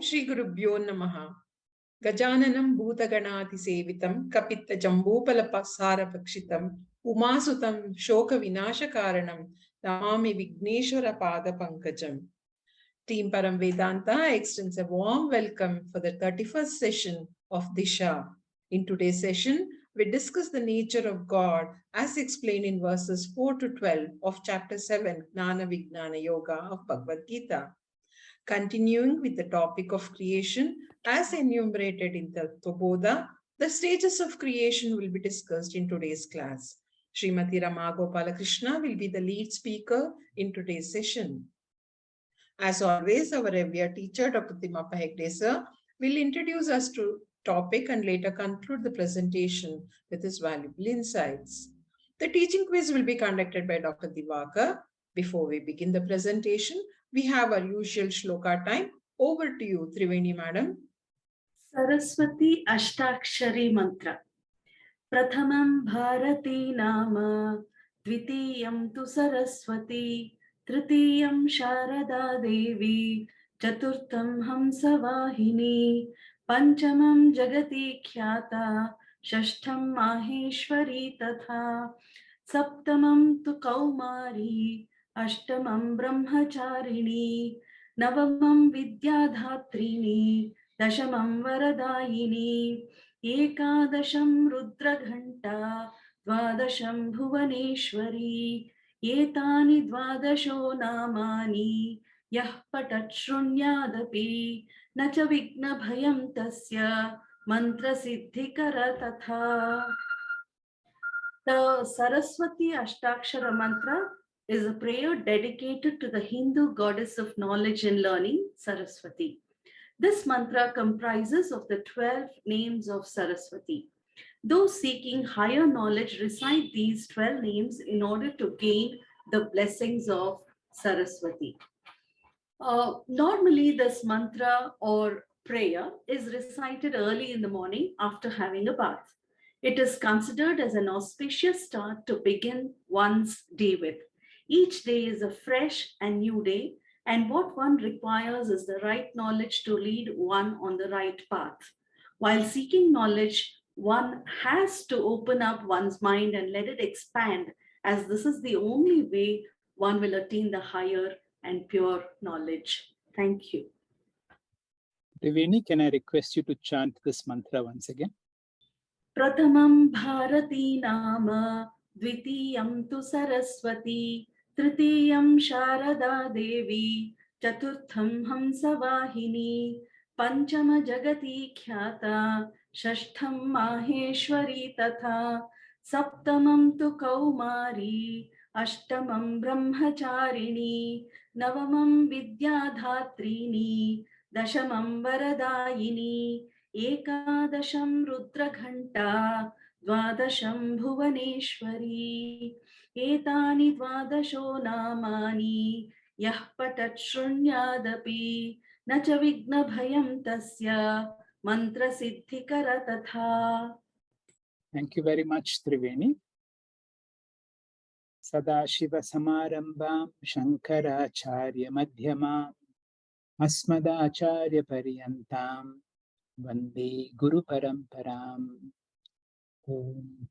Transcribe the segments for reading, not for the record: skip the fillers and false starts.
Shri Gurubhyo Namaha. Gajananam Bhutaganati Sevitam Kapita Jambopalapasara Pakshitam Umasutam Shoka Vinasha Karanam Namami Vigneshwara Pada Pankajam. Team Param Vedanta extends a warm welcome for the 31st session of DISHA. In today's session, we discuss the nature of God as explained in verses 4 to 12 of chapter 7, Gnana Vijnana Yoga of Bhagavad Gita. Continuing with the topic of creation as enumerated in the Tattva-bodha, the stages of creation will be discussed in today's class. Srimati Rama Gopala Krishna will be the lead speaker in today's session. As always, our revered teacher, Dr. Timmappa Hegde sir, will introduce us to topic and later conclude the presentation with his valuable insights. The teaching quiz will be conducted by Dr. Divakar. Before we begin the presentation, we have our usual shloka time. Over to you, Triveni madam. Saraswati Ashtakshari Mantra. Prathamam Bharati Nama, Dvitiyam tu Saraswati, Tritiyam Sharada Devi, Chaturtham Hamsavahini, Panchamam Jagati Khyata, Shashtham Maheshwari Tatha, Saptamam tu Kaumari, Ashtamam Brahmacharini, Navamam Vidyadhatrini, Dashamam Varadayini, Ekadasham Rudraghanta, Dvadasham Bhuvaneshwari, Etani Dvadasho Namani, Yah Patat Shrunyadapi, Nacha Vigna Bhayam Tasya, Mantra Siddhikara Tatha. The Saraswati Ashtakshara Mantra is a prayer dedicated to the Hindu goddess of knowledge and learning, Saraswati. This mantra comprises of the 12 names of Saraswati. Those seeking higher knowledge recite these 12 names in order to gain the blessings of Saraswati. Normally, this mantra or prayer is recited early in the morning after having a bath. It is considered as an auspicious start to begin one's day with. Each day is a fresh and new day, and what one requires is the right knowledge to lead one on the right path. While seeking knowledge, one has to open up one's mind and let it expand, as this is the only way one will attain the higher and pure knowledge. Thank you. Triveni, can I request you to chant this mantra once again? Prathamam Bharati Nama, Dvitiyam tu Saraswati, Tritiyam Sharada Devi, Chaturtham Hamsavahini, Panchama Jagati Khyata, Shashtham Maheshwari Tatha, Saptamam tu Kaumari, Ashtamam Brahmacharini, Navamam Vidyadhatrini, Dashamam Varadayini, Ekadasham Rudraghanta, Dvadasham Bhuvaneshwari, Etani Dvadasho Namani, Yah Patat Shrunyadapi, Nacha Vigna Bhayam Tasya, Mantra Siddhikara Tatha. Thank you very much, Triveni. Sadashiva Samarambam Shankaracharya Madhyamam Asmadacharya Paryantam Vande Guru Paramparam. Om.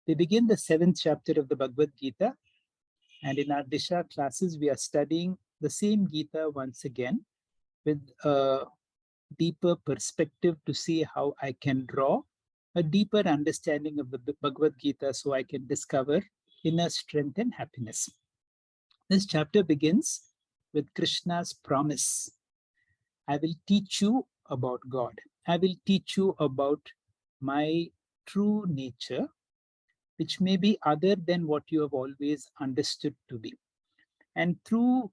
We begin the 7th chapter of the Bhagavad Gita, and in our DISHA classes we are studying the same Gita once again with a deeper perspective to see how I can draw a deeper understanding of the Bhagavad Gita so I can discover inner strength and happiness. This chapter begins with Krishna's promise. I will teach you about God. I will teach you about my true nature, which may be other than what you have always understood to be. And through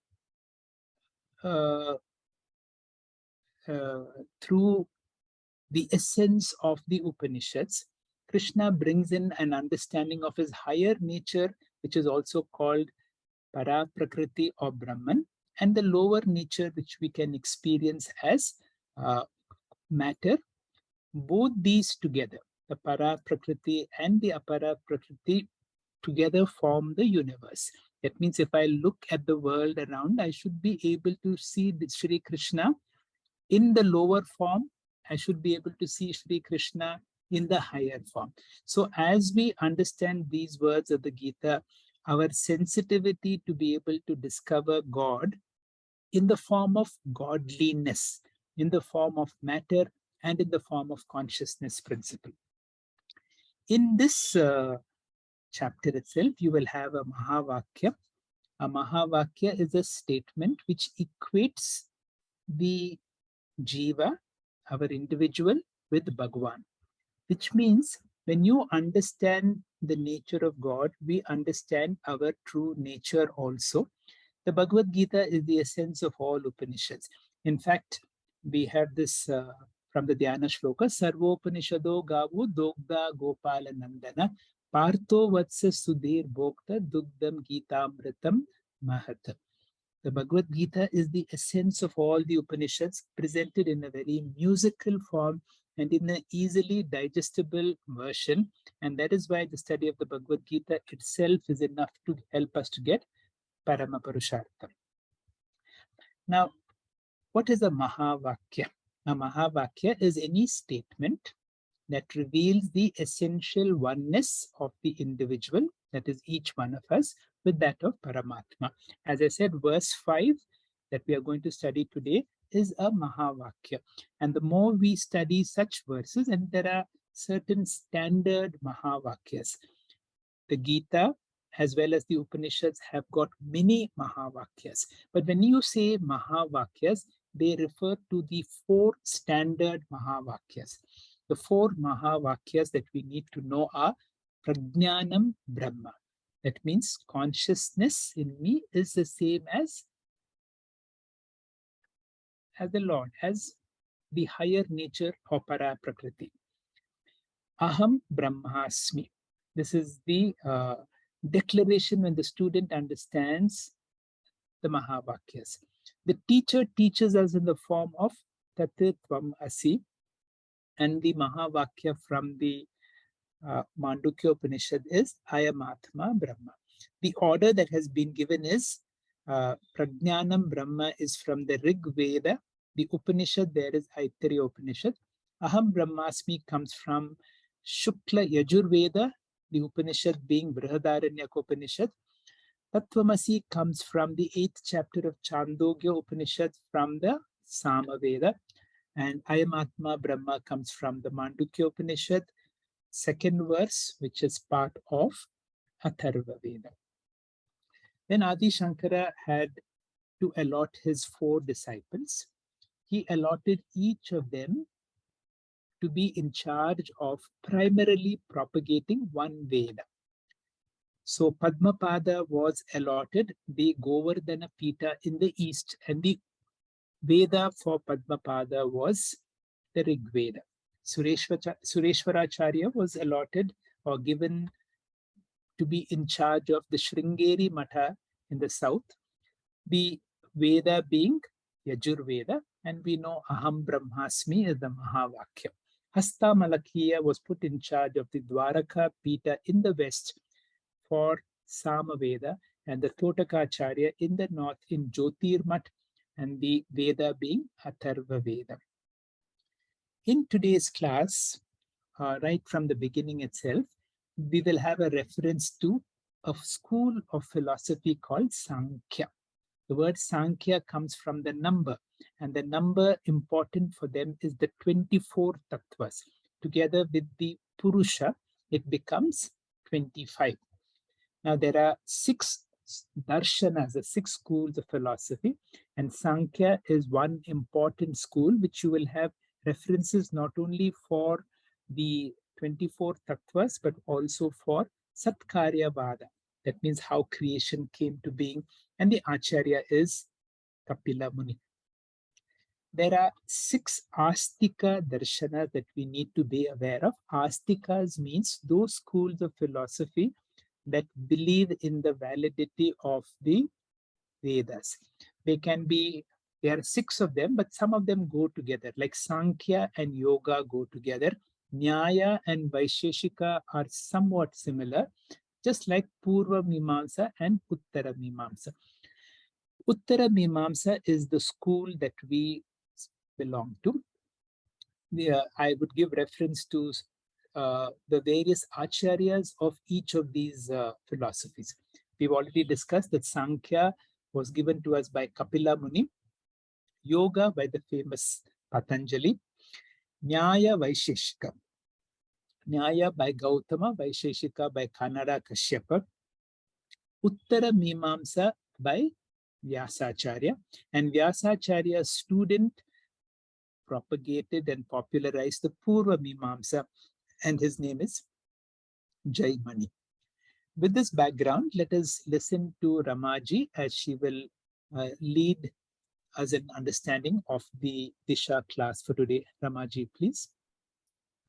the essence of the Upanishads, Krishna brings in an understanding of his higher nature, which is also called parā, prakṛti or Brahman, and the lower nature, which we can experience as matter. Both these together, the parā prakṛti and the aparā prakṛti, together form the universe. That means if I look at the world around, I should be able to see the Sri Krishna in the lower form, I should be able to see Sri Krishna in the higher form. So as we understand these words of the Gita, our sensitivity to be able to discover God in the form of godliness, in the form of matter, and in the form of consciousness principle. In this chapter itself, you will have a Mahavakya. A Mahavakya is a statement which equates the Jiva, our individual, with Bhagavan, which means when you understand the nature of God, we understand our true nature also. The Bhagavad Gita is the essence of all Upanishads. In fact, we have this from the Dhyana Shloka, Sarvopanishado Gavu Dogda Gopala Nandana Partho Vatsa Sudhir Bhokta Dugdam Gitamritam Mahat. The Bhagavad Gita is the essence of all the Upanishads, presented in a very musical form and in an easily digestible version. And that is why the study of the Bhagavad Gita itself is enough to help us to get Parama Purushartham. Now, what is a Mahavakya? A Mahavakya is any statement that reveals the essential oneness of the individual, that is each one of us, with that of Paramatma. As I said, verse 5 that we are going to study today is a Mahavakya. And the more we study such verses, and there are certain standard Mahavakyas. The Gita, as well as the Upanishads, have got many Mahavakyas. But when you say Mahavakyas, they refer to the 4 standard Mahavakyas. The 4 Mahavakyas that we need to know are Prajnanam Brahma. That means consciousness in me is the same as the Lord, as the higher nature of parā prakṛti. Aham Brahmasmi. This is the declaration when the student understands the Mahavakyas. The teacher teaches us in the form of Tatitvam Asi, and the Mahavakya from the Mandukya Upanishad is Ayamatma Brahma. The order that has been given is Prajnanam Brahma is from the Rig Veda. The Upanishad there is Aitariya Upanishad. Aham Brahmasmi comes from Shukla Yajurveda, the Upanishad being Brihadaranyaka Upanishad. Tattvamasi comes from the 8th chapter of Chandogya Upanishad from the Samaveda. And Ayamatma Brahma comes from the Mandukya Upanishad, 2nd verse, which is part of Atharva Veda. When Adi Shankara had to allot his 4 disciples, he allotted each of them to be in charge of primarily propagating one Veda. So Padmapada was allotted the Govardhana Pita in the east, and the Veda for Padmapada was the Rig Veda. Sureshwaracharya was allotted or given to be in charge of the Sringeri Matha in the south, the Veda being Yajur Veda, and we know Aham Brahmasmi is the Mahavakya. Hasta Malakhiya was put in charge of the Dwaraka Pita in the west for Samaveda, and the Totakacharya in the north in Jyotirmat, and the Veda being Atharva Veda. In today's class, right from the beginning itself, we will have a reference to a school of philosophy called Sankhya. The word Sankhya comes from the number, and the number important for them is the 24 tattvas. Together with the Purusha, it becomes 25. Now there are 6 darshanas, the 6 schools of philosophy, and Sankhya is one important school which you will have references not only for the 24 tattvas but also for Satkaryavada. That means how creation came to being, and the Acharya is Kapila Muni. There are 6 Astika darshanas that we need to be aware of. Astikas means those schools of philosophy that believe in the validity of the Vedas. There are 6 of them, but some of them go together, like Sankhya and Yoga go together. Nyaya and Vaisheshika are somewhat similar, just like Purva Mimamsa and Uttara Mimamsa. Uttara Mimamsa is the school that we belong to. I would give reference to the various acharyas of each of these philosophies. We've already discussed that Sankhya was given to us by Kapila Muni, Yoga by the famous Patanjali, Nyaya Vaisheshika, Nyaya by Gautama, Vaisheshika by Kanada Kashyapa, Uttara Mimamsa by Vyasacharya, and Vyasacharya's student propagated and popularized the Purva Mimamsa, and his name is Jaimani. With this background, let us listen to Ramaji as she will lead us in understanding of the DISHA class for today. Ramaji, please.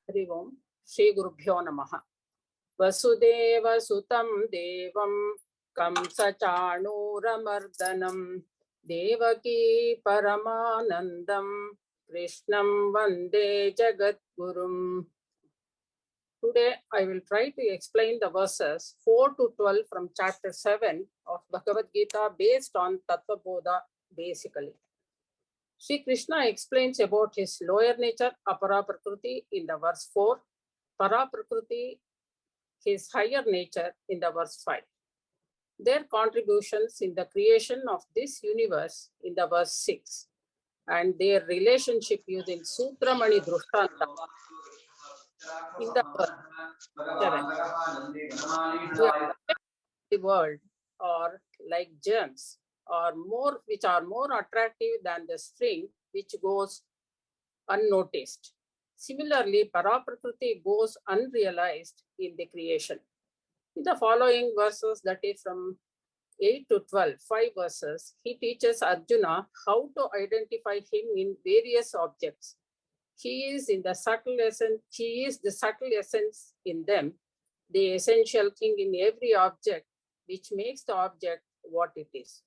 Hari Om, Shri Gurubhyo Namaha. Vasudeva Sutam Devam Kamsa Chanuramardanam Devaki Paramanandam Krishnam Vande Jagat Gurum. Today I will try to explain the verses 4 to 12 from chapter 7 of Bhagavad Gita based on Tattva Bodha basically. Sri Krishna explains about his lower nature, aparā prakṛti, in the verse 4, parā prakṛti, his higher nature, in the verse 5. Their contributions in the creation of this universe in the verse 6, and their relationship using Sutramani Drishtanta in the verse 7. The world are like gems, or more, which are more attractive than the string which goes unnoticed. Similarly, parā prakṛti goes unrealized in the creation. In the following verses, that is from 8 to 12, 5 verses, he teaches Arjuna how to identify him in various objects. He is the subtle essence in them, the essential thing in every object, which makes the object what it is.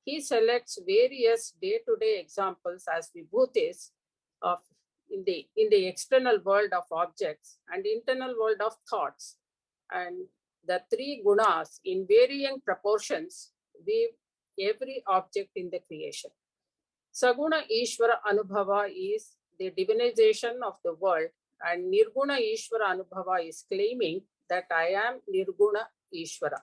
He selects various day-to-day examples as vibhutis of in the external world of objects and internal world of thoughts, and the three gunas in varying proportions weave every object in the creation. Saguna Ishvara Anubhava is the divinization of the world, and Nirguna Ishvara Anubhava is claiming that I am Nirguna Ishvara.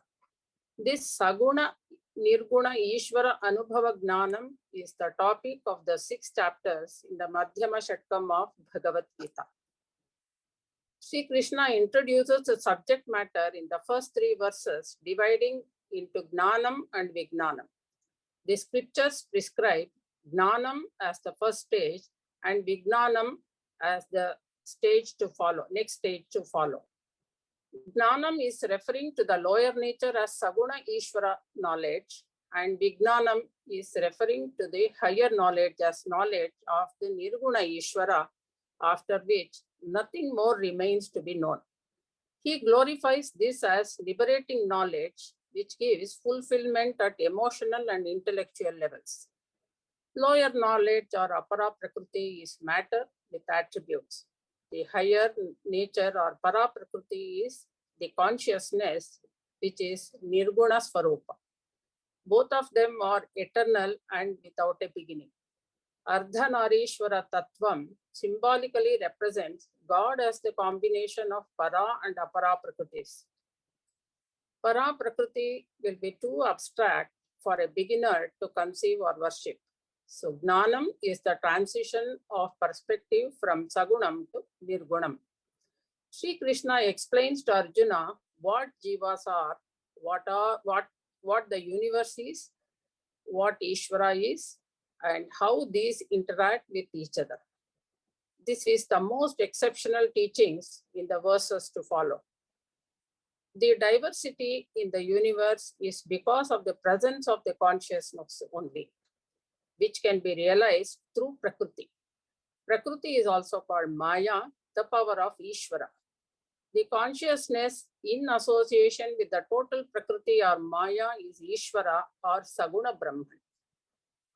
This Saguna Nirguna Ishvara Anubhava Gnanam is the topic of the 6 chapters in the Madhyama Shatkam of Bhagavad Gita. Sri Krishna introduces the subject matter in the first 3 verses, dividing into Gnanam and Vignanam. The scriptures prescribe Gnanam as the first stage and Vignanam as the stage to follow, next stage to follow. Gnanam is referring to the lower nature as Saguna Ishvara knowledge, and Vignanam is referring to the higher knowledge as knowledge of the Nirguna Ishvara, after which nothing more remains to be known. He glorifies this as liberating knowledge, which gives fulfillment at emotional and intellectual levels. Lower knowledge or aparā prakṛti is matter with attributes. The higher nature or parā prakṛti is the consciousness, which is Nirguna Swarupa. Both of them are eternal and without a beginning. Ardhanarishvara Tattvam symbolically represents God as the combination of parā and aparā prakṛtis. Parā prakṛti will be too abstract for a beginner to conceive or worship. So Gnanam is the transition of perspective from Sagunam to Nirgunam. Sri Krishna explains to Arjuna what jivas are, what the universe is, what Ishvara is, and how these interact with each other. This is the most exceptional teachings in the verses to follow. The diversity in the universe is because of the presence of the consciousness only, which can be realized through Prakriti. Prakriti is also called Maya, the power of Ishvara. The consciousness in association with the total Prakriti or Maya is Ishvara or Saguna Brahman.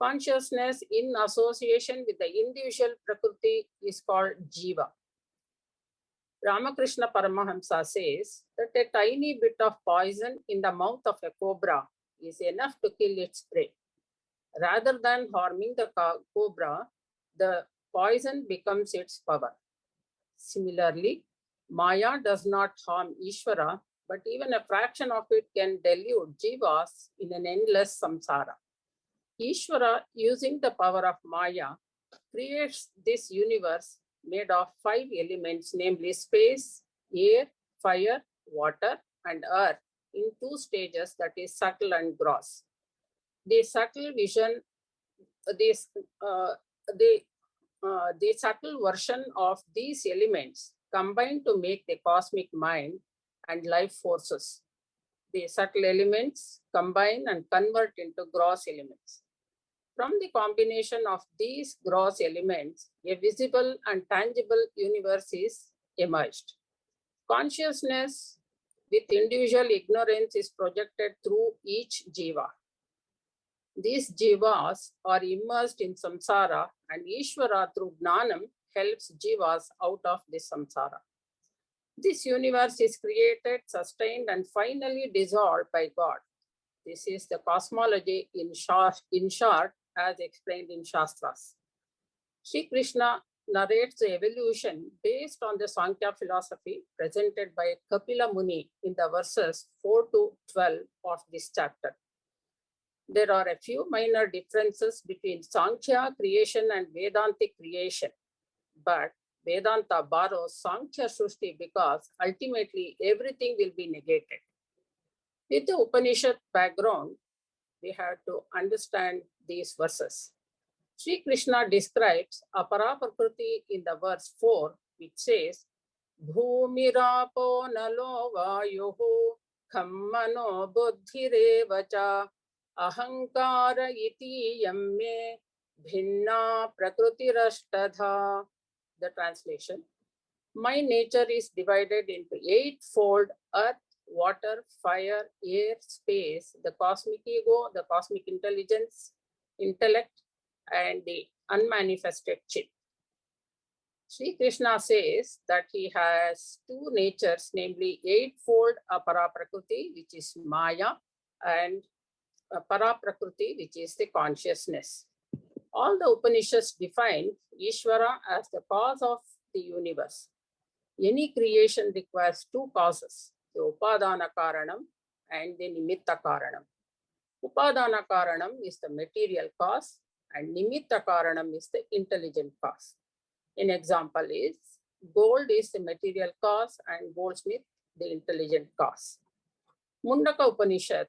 Consciousness in association with the individual Prakriti is called Jiva. Ramakrishna Paramahamsa says that a tiny bit of poison in the mouth of a cobra is enough to kill its prey. Rather than harming the cobra, the poison becomes its power. Similarly, Maya does not harm Ishvara, but even a fraction of it can delude jivas in an endless samsara. Ishvara, using the power of Maya, creates this universe made of 5 elements, namely space, air, fire, water, and earth, in 2 stages, that is subtle and gross. The subtle vision, the subtle version of these elements combine to make the cosmic mind and life forces. The subtle elements combine and convert into gross elements. From the combination of these gross elements, a visible and tangible universe is emerged. Consciousness with individual ignorance is projected through each jiva. These jivas are immersed in samsara, and Ishvara through Gnanam helps jivas out of this samsara. This universe is created, sustained, and finally dissolved by God. This is the cosmology in short, as explained in Shastras. Sri Krishna narrates the evolution based on the Sankhya philosophy presented by Kapila Muni in the verses 4 to 12 of this chapter. There are a few minor differences between Sankhya creation and Vedantic creation, but Vedanta borrows Sankhya Srushti because ultimately everything will be negated. With the Upanishad background, we have to understand these verses. Sri Krishna describes aparā prakṛti in the verse 4, which says, Bhūmirapo nalo vāyuhu khammano buddhirevacha ahankara iti yamme bhinna prakṛtirashtadha. The translation: my nature is divided into 8-fold: earth, water, fire, air, space, the cosmic ego, the cosmic intelligence, intellect, and the unmanifested chit. Sri Krishna says that he has 2 natures, namely 8-fold aparā prakṛti, which is Maya, and parā prakṛti, which is the consciousness. All the Upanishads define Ishvara as the cause of the universe. Any creation requires 2 causes, the upadana karanam and the nimitta karanam. Upadana karanam is the material cause and nimitta karanam is the intelligent cause. An example is gold is the material cause and goldsmith the intelligent cause. Mundaka Upanishad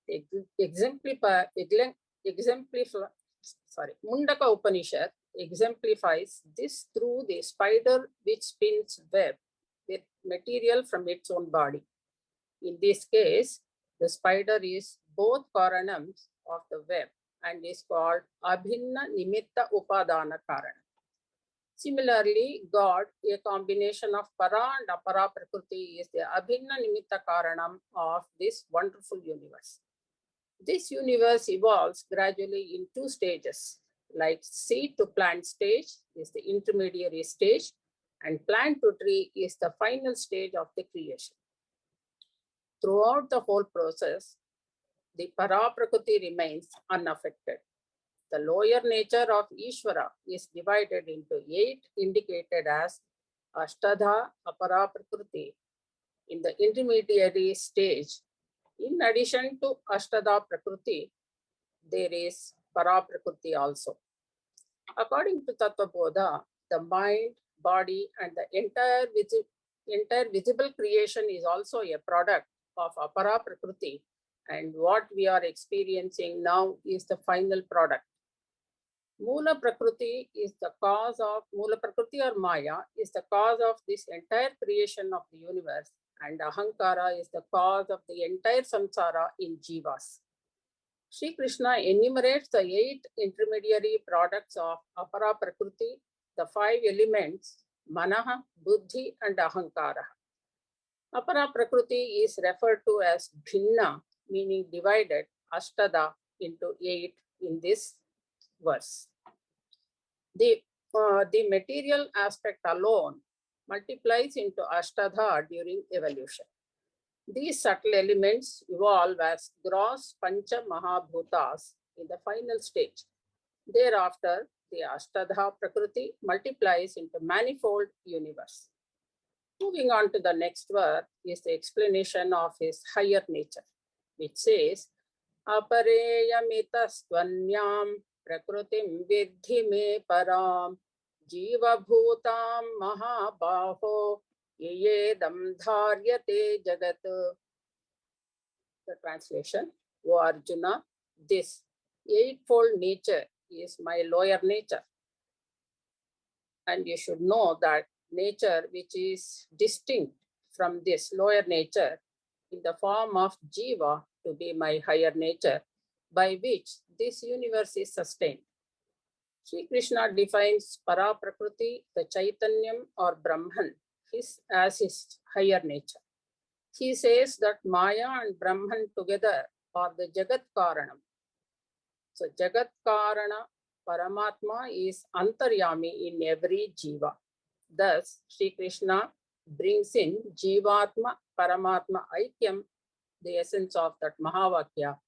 Mundaka Upanishad exemplifies this through the spider which spins web with material from its own body. In this case, the spider is both karanams of the web and is called abhinna nimitta upadana karana. Similarly, God, a combination of parā and aparā prakṛti, is the abhinna nimitta karanam of this wonderful universe. This universe evolves gradually in 2 stages, like seed to plant stage is the intermediary stage, and plant to tree is the final stage of the creation. Throughout the whole process, the parā prakṛti remains unaffected. The lower nature of Ishvara is divided into 8, indicated as Ashtadha aparā prakṛti in the intermediary stage. In addition to Ashtadha prakṛti, there is parā prakṛti also. According to Tattva Bodha, the mind, body, and the entire visible creation is also a product of aparā prakṛti, and what we are experiencing now is the final product. Mula Prakriti is the cause of, Mula Prakriti or Maya is the cause of this entire creation of the universe, and Ahankara is the cause of the entire samsara in jivas. Sri Krishna enumerates the 8 intermediary products of aparā prakriti, the 5 elements, manaha, buddhi, and ahankara. Aparā prakriti is referred to as bhinna, meaning divided, ashtada, into 8 in this verse. The material aspect alone multiplies into ashtadha during evolution. These subtle elements evolve as gross pancha mahabhutas in the final stage. Thereafter, the Ashtadha Prakriti multiplies into manifold universe. Moving on to the next verse is the explanation of his higher nature, which says, Apareyamitastvanyam prakrutim vidhi me param jiva bhutam mahabaho yeyedam dharyate jagat. The translation, O Arjuna, this eightfold nature is my lower nature. And you should know that nature which is distinct from this lower nature in the form of jiva to be my higher nature, by which this universe is sustained. Sri Krishna defines parā prakrti, the chaitanyam or Brahman, as his higher nature. He says that Maya and Brahman together are the Jagat Karanam. So Jagat Karana Paramatma is Antaryami in every Jiva. Thus, Sri Krishna brings in Jivatma Paramatma Aikyam, the essence of that Mahavakya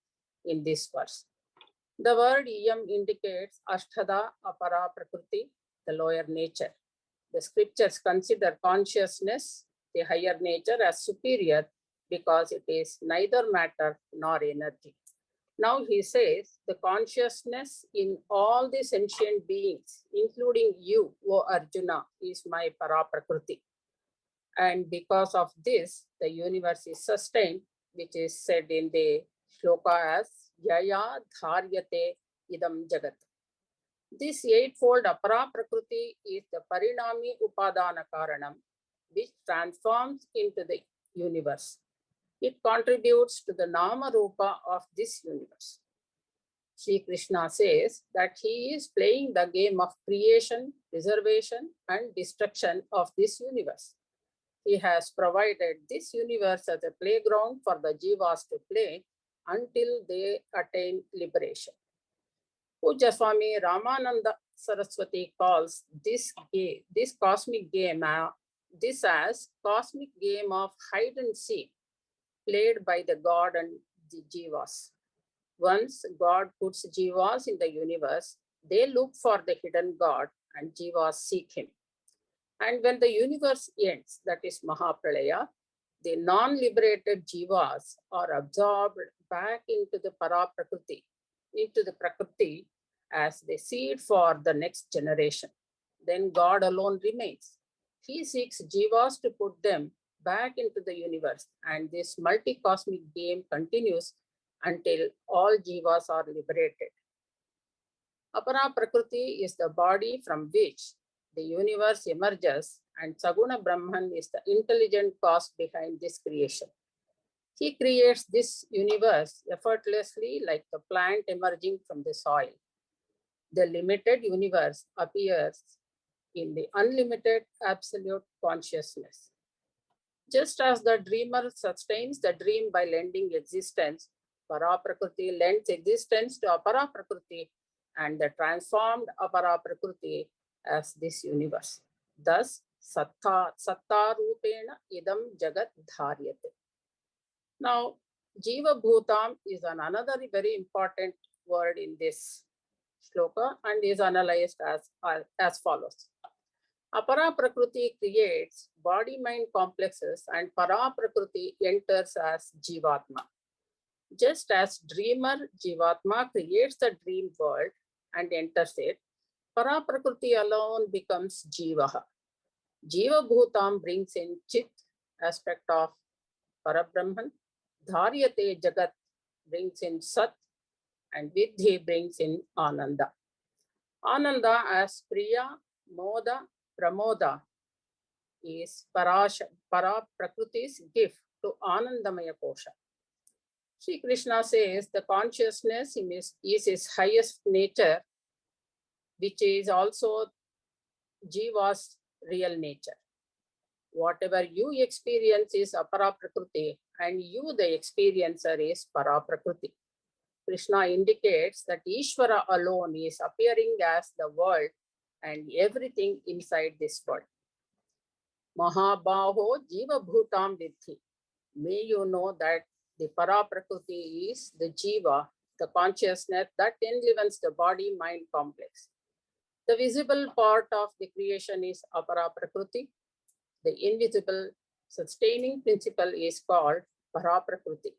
in this verse. The word Iyam indicates Ashtada Aparā Prakriti, the lower nature. The scriptures consider consciousness, the higher nature, as superior because it is neither matter nor energy. Now he says the consciousness in all the sentient beings, including you, O Arjuna, is my parā prakriti. And because of this, the universe is sustained, which is said in the shloka as Yaya Dharyate Idam Jagat. This eightfold aparā prakriti is the parinami upadana karanam, which transforms into the universe. It contributes to the nama rupa of this universe. Sri Krishna says that he is playing the game of creation, preservation, and destruction of this universe. He has provided this universe as a playground for the jivas to play until they attain liberation. Puja Swami Ramananda Saraswati calls this cosmic game as cosmic game of hide and seek played by the God and the jivas. Once God puts jivas in the universe, they look for the hidden God and jivas seek him. And when the universe ends, that is Mahapralaya, the non-liberated jivas are absorbed back into the parā prakriti, into the prakriti as the seed for the next generation. Then God alone remains. He seeks jivas to put them back into the universe, and this multi-cosmic game continues until all jivas are liberated. Aparā prakriti is the body from which the universe emerges, and Saguna Brahman is the intelligent cause behind this creation. He creates this universe effortlessly like the plant emerging from the soil. The limited universe appears in the unlimited absolute consciousness. Just as the dreamer sustains the dream by lending existence, parā prakriti lends existence to aparā prakriti, and the transformed aparā prakriti as this universe. Thus, satta rupena idam jagat dharyate. Now, jiva bhutam is another very important word in this shloka and is analyzed as follows. Aparā prakriti creates body-mind complexes and parā prakriti enters as jivatma. Just as dreamer jivatma creates the dream world and enters it, parā prakriti alone becomes jivaha. Jiva bhutam brings in chit, aspect of parabrahman, dharyate jagat brings in sat, and vidhi brings in ananda. Ananda as priya, moda, pramoda is parā prakriti's gift to anandamaya kosha. Sri Krishna says the consciousness is his highest nature, which is also jiva's real nature. Whatever you experience is aparā prakriti, and you, the experiencer, is parā prakriti. Krishna indicates that Ishvara alone is appearing as the world and everything inside this world. Mahabaho jiva bhutam vidhi. May you know that the parā prakriti is the jiva, the consciousness that enlivens the body-mind complex. The visible part of the creation is aparā prakṛti. The invisible sustaining principle is called parā prakṛti.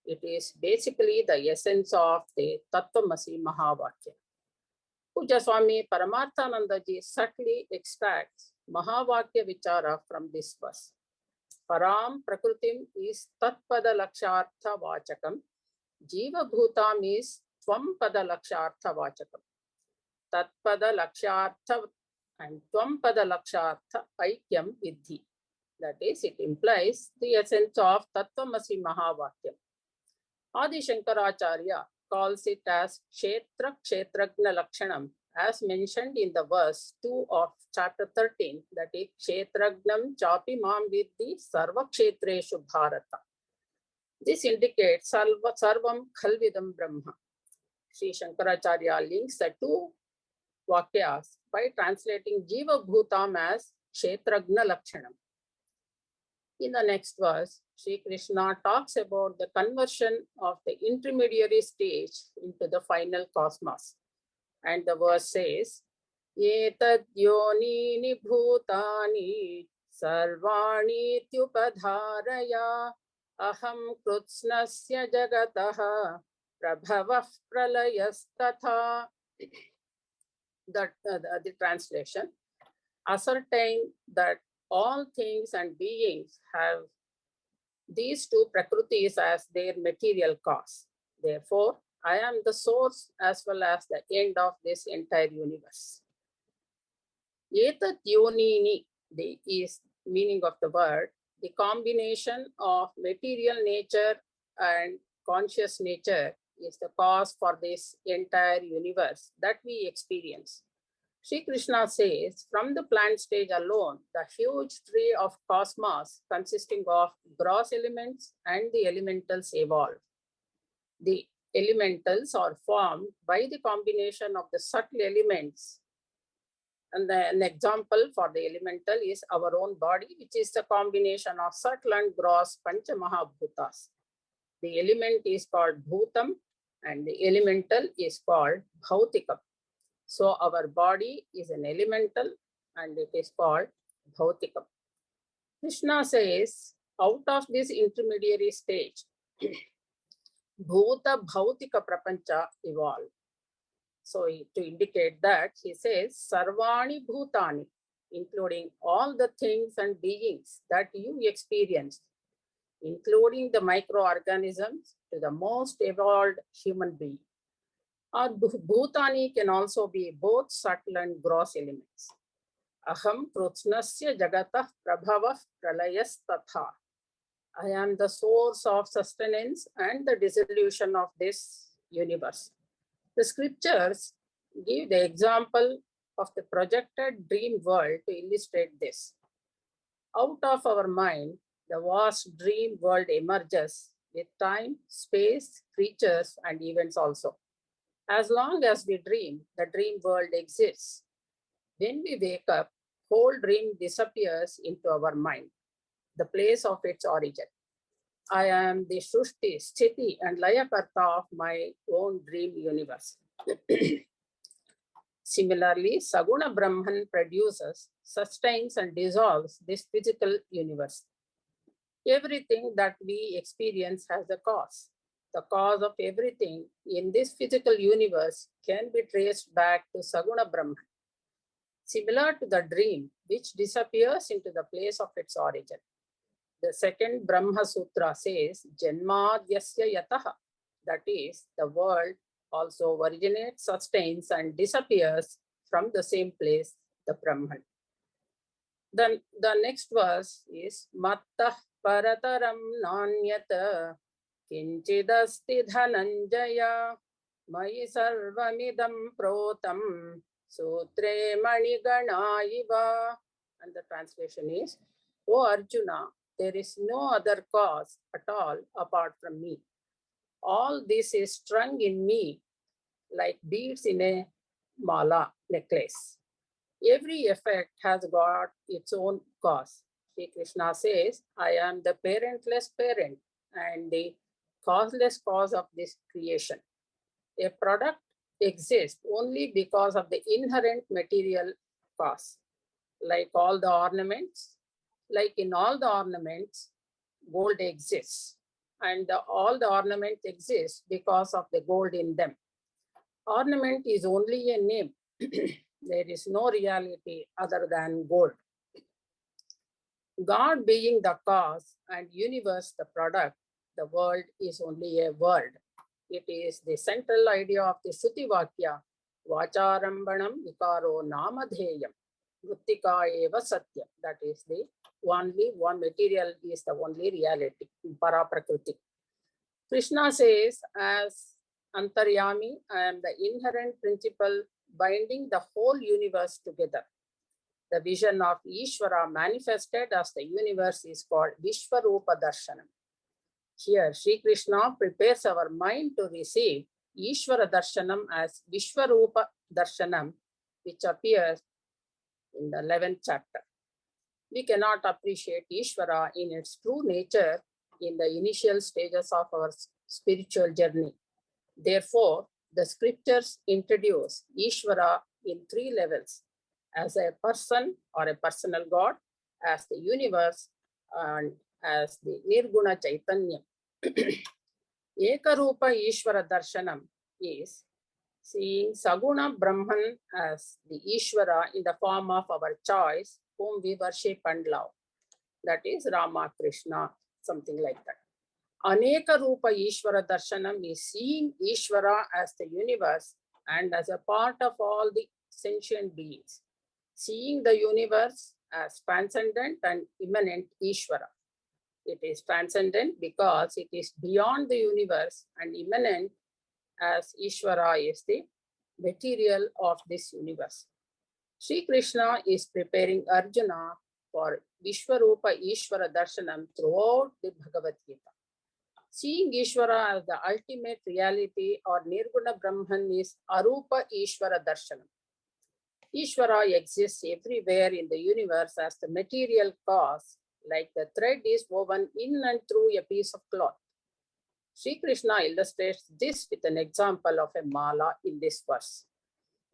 It is basically the essence of the Tattvamasi Mahavakya. Puja Swami Paramarthananda ji subtly extracts Mahavakya Vichara from this verse. Param Prakrutim is Tatpada Lakshartha Vachakam. Jiva Bhutam is Tvam Pada Lakshartha Vachakam. Tatpada Lakshartha and Tvam Pada Lakshartha Aikyam Vidhi. That is, it implies the essence of Tattvamasi Mahavakyam. Adi Shankaracharya calls it as Kshetra Kshetragna Lakshanam, as mentioned in the verse 2 of chapter 13, that is Kshetragnam Chapi Mam Vidhi Sarva Kshetreshu Bharata. This indicates Sarvam Khalvidam Brahma. Sri Shankaracharya links the two Vakyas by translating Jiva Bhutam as Kshetragna Lakshanam. In the next verse, Sri Krishna talks about the conversion of the intermediary stage into the final cosmos. And the verse says, Etad yonini bhutani sarvani tyupadharaya aham krutsnasya jagataha prabhavah pralayasthatha. The translation, ascertain that all things and beings have these two prakrutis as their material cause. Therefore, I am the source as well as the end of this entire universe. Etat yonini is meaning of the word, the combination of material nature and conscious nature is the cause for this entire universe that we experience. Sri Krishna says, from the plant stage alone, the huge tree of cosmos consisting of gross elements and the elementals evolved. The elementals are formed by the combination of the subtle elements. And an example for the elemental is our own body, which is the combination of subtle and gross Pancha Mahabhutas. The element is called Bhutam and the elemental is called Bhautikam. So our body is an elemental and it is called Bhautikam. Krishna says, out of this intermediary stage, Bhuta Bhautika Prapancha evolved. So to indicate that, he says, Sarvani Bhutani, including all the things and beings that you experienced, including the microorganisms to the most evolved human being. Or Bhutani can also be both subtle and gross elements. Aham krutsnasya jagatah prabhavah pralayas tatha. I am the source of sustenance and the dissolution of this universe. The scriptures give the example of the projected dream world to illustrate this. Out of our mind, the vast dream world emerges with time, space, creatures, and events also. As long as we dream, the dream world exists. When we wake up, whole dream disappears into our mind, the place of its origin. I am the Srushti, Sthiti, and Layakarta of my own dream universe. Similarly, Saguna Brahman produces, sustains, and dissolves this physical universe. Everything that we experience has a cause. The cause of everything in this physical universe can be traced back to Saguna Brahman, similar to the dream which disappears into the place of its origin. The second Brahma Sutra says, Janmadhyasya yataha, that is, the world also originates, sustains, and disappears from the same place, the Brahman. Then the next verse is, Mattah parataram nanyata kinchidasti dhananjaya mayi sarvamidam protam sutre manigana iva. And the translation is, O Arjuna, there is no other cause at all apart from me. All this is strung in me like beads in a mala necklace. Every effect has got its own cause. Sri Krishna says, I am the parentless parent and the causeless cause of this creation. A product exist only because of the inherent material cause. Like all the ornaments, like in all the ornaments, gold exists. And all the ornaments exist because of the gold in them. Ornament is only a name. There is no reality other than gold. God being the cause and universe the product, the world is only a word. It is the central idea of the Shruti Vakya, Vacharambanam Vikaro Namadheyam, Vrittika Eva Satyam. That is the only one material is the only reality, parā prakṛti. Krishna says, as Antaryami, I am the inherent principle binding the whole universe together. The vision of Ishvara manifested as the universe is called Vishwarupa Darshanam. Here, Sri Krishna prepares our mind to receive Ishvara Darshanam as Vishwarupa Darshanam, which appears in the 11th chapter. We cannot appreciate Ishvara in its true nature in the initial stages of our spiritual journey. Therefore, the scriptures introduce Ishvara in 3 levels: as a person or a personal God, as the universe, and as the Nirguna Chaitanya. Ekarupa Ishvara Darshanam is seeing Saguna Brahman as the Ishvara in the form of our choice, whom we worship and love. That is Rama, Krishna, something like that. Aneka Rupa Ishvara Darshanam is seeing Ishvara as the universe and as a part of all the sentient beings. Seeing the universe as transcendent and immanent Ishvara. It is transcendent because it is beyond the universe, and immanent as Ishvara is the material of this universe. Sri Krishna is preparing Arjuna for Vishwarupa Ishvara Darshanam throughout the Bhagavad Gita. Seeing Ishvara as the ultimate reality or Nirguna Brahman is Arupa Ishvara Darshanam. Ishvara exists everywhere in the universe as the material cause, like the thread is woven in and through a piece of cloth. Sri Krishna illustrates this with an example of a mala in this verse.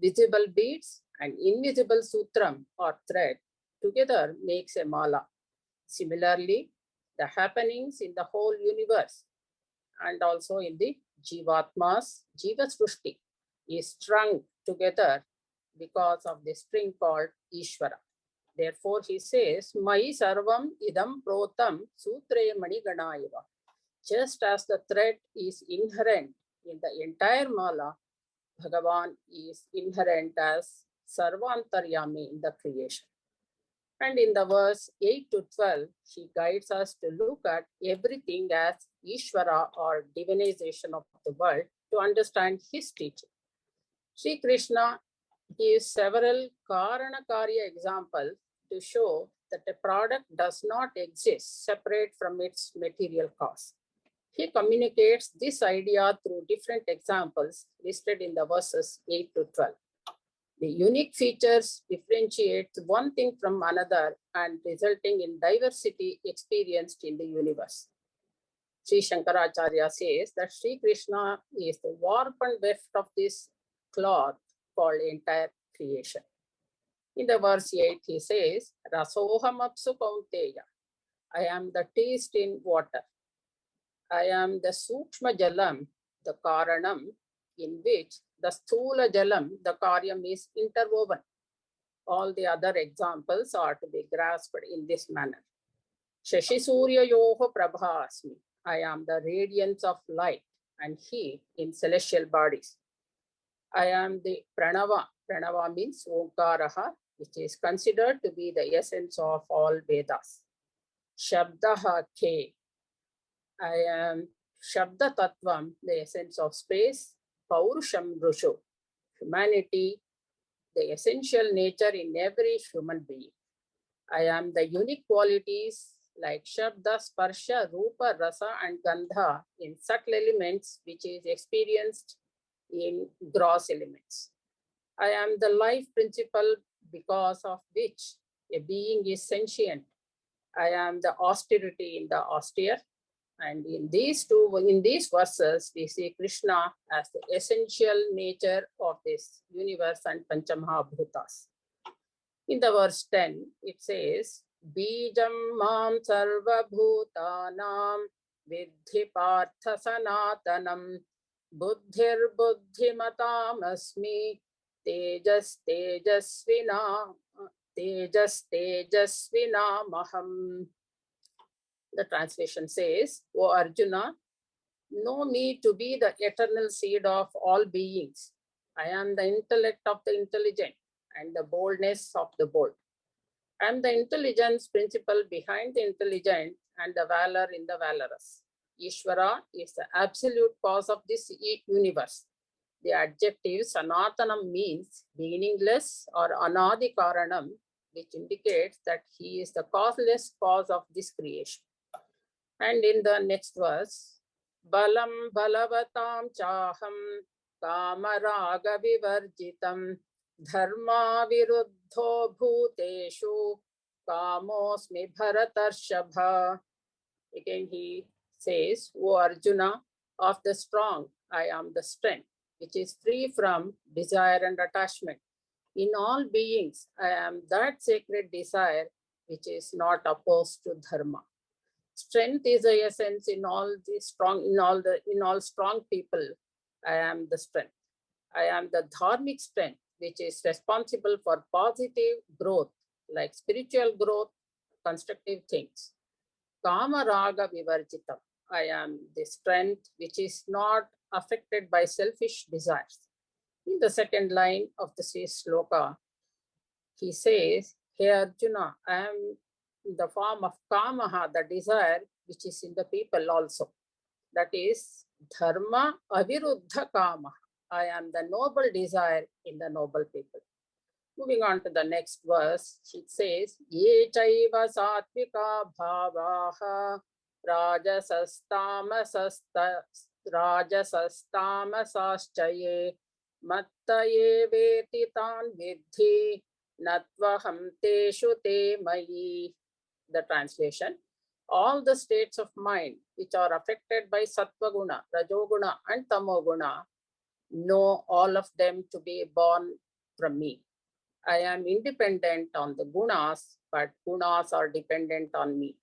Visible beads and invisible sutram or thread together makes a mala. Similarly, the happenings in the whole universe and also in the Jivatma's Jiva Srushti is strung together because of the string called Ishvara. Therefore, he says, Mai sarvam idam protam sutre maniganaiva. Just as the thread is inherent in the entire mala, Bhagavan is inherent as Sarvantaryami in the creation. And in the verse 8 to 12, he guides us to look at everything as Ishvara or divinization of the world to understand his teaching. Sri Krishna gives several Karana-Karya examples to show that a product does not exist separate from its material cause. He communicates this idea through different examples listed in the verses 8 to 12. The unique features differentiate one thing from another and resulting in diversity experienced in the universe. Sri Shankaracharya says that Sri Krishna is the warp and weft of this cloth called entire creation. In the verse 8, he says, Rasoham apsu kaunteya. I am the taste in water. I am the Sukshma Jalam, the Karanam, in which the Sthula Jalam, the Karyam, is interwoven. All the other examples are to be grasped in this manner. Shashi Surya Yoho Prabhasmi. I am the radiance of light and heat in celestial bodies. I am the Pranava. Pranava means Onkaraha, which is considered to be the essence of all Vedas. Shabdaha Ke. I am Shabda Tattvam, the essence of space. Paurusham Rushu, humanity, the essential nature in every human being. I am the unique qualities like Shabda, Sparsha, Rupa, Rasa, and Gandha in subtle elements which is experienced in gross elements. I am the life principle because of which a being is sentient. I am the austerity in the austere. And in these verses, we see Krishna as the essential nature of this universe and Panchamahabhutas. In the verse 10, it says, Bijam mam sarva bhutanam vidhi partha sanatanam buddhir buddhimatam asmi tejas tejasvina maham. The translation says, O Arjuna, know me to be the eternal seed of all beings. I am the intellect of the intelligent and the boldness of the bold. I am the intelligence principle behind the intelligent and the valor in the valorous. Ishvara is the absolute cause of this universe. The adjective Sanatanam means beginningless or Anadi Karanam, which indicates that he is the causeless cause of this creation. And in the next verse, Balam Balavatam Chaham Kamaraga Vivarjitam Dharma Viruddho Bhuteshu Kamosmi Bharatarshabha. Again, he says, O Arjuna, of the strong, I am the strength, which is free from desire and attachment. In all beings, I am that sacred desire which is not opposed to dharma. Strength is the essence in all strong people. I am the strength. I am the dharmic strength, which is responsible for positive growth, like spiritual growth, constructive things. Kama raga vivarjitam. I am the strength which is not affected by selfish desires. In the second line of the sloka, he says, Hey Arjuna, I am in the form of kamaha, the desire which is in the people also. That is dharma aviruddha kama. I am the noble desire in the noble people. Moving on to the next verse, it says, Ye chaiva satvika bhavaha rajasastamasaschaye mattaye veti tan vidhi natvaham teshu te mayi. The translation, all the states of mind which are affected by sattva guna, rajoguna and tamoguna, know all of them to be born from me. I am independent on the gunas, but gunas are dependent on me.